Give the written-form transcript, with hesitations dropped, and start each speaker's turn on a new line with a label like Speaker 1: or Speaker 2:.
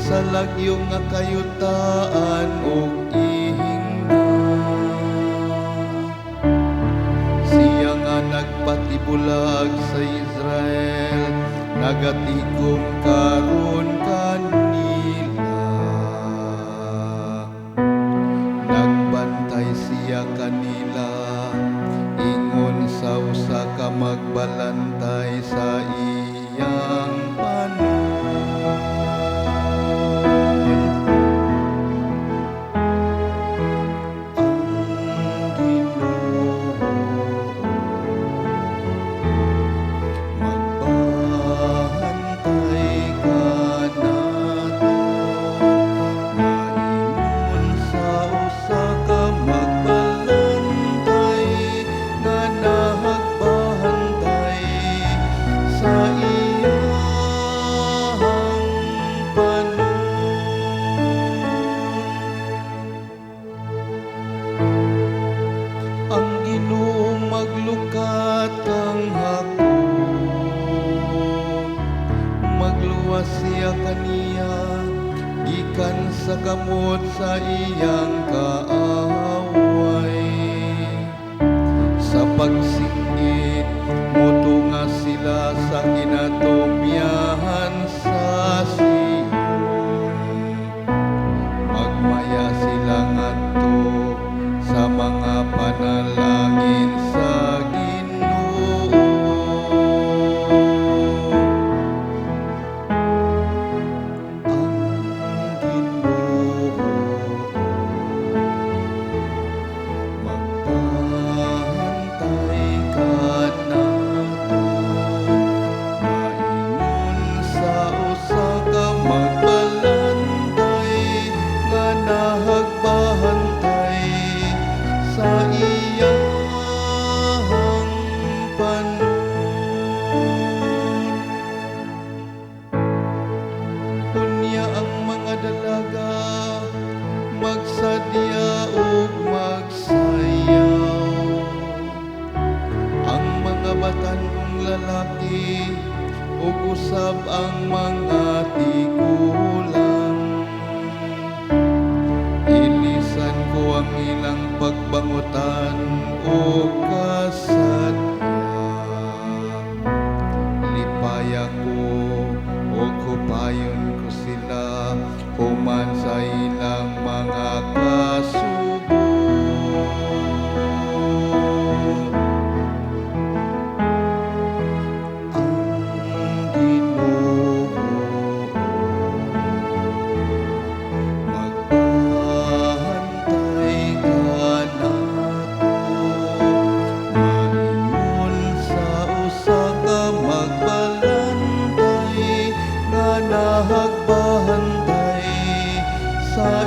Speaker 1: sa lagyo nga kayutaan ug ihingna. Siya nga nagpatibulag sa Israel, nagatigom karon kanila. Nagbantay siya kanila, ingon sa usa ka magbalantay sa iyang panon. Ang Ginoo magbantay kanato, maingon sa usa ka magbalantay nga nahagbantay sa iyang panon. Ang Ginoo maglukat kang hakon, magluwas siya kaniya gikan sa kamot sa iyang kaaway. Sa pagsingit motunga sila sa kinatumyahan sa Sion, magmaya sila ngadto sa mga panalangin sa Ginoo. Ang Ginoo magbantay kanato, maingon sa usa ka magbalantay nga nahagbantay sa iyang panon. Unya ang mga dalaga magsadya ug magsayaw, ang mga batan-ong lalaki ug usab ang mga tigulang. Ilisan ko ang ilang pagbangutan o kasadya, lipaya ko o kupayon ko sila human sa ilang mga kasubo. Ang Ginoo magbantay kanato, maingon sa usa ka magbalantay nga nahagbantay sa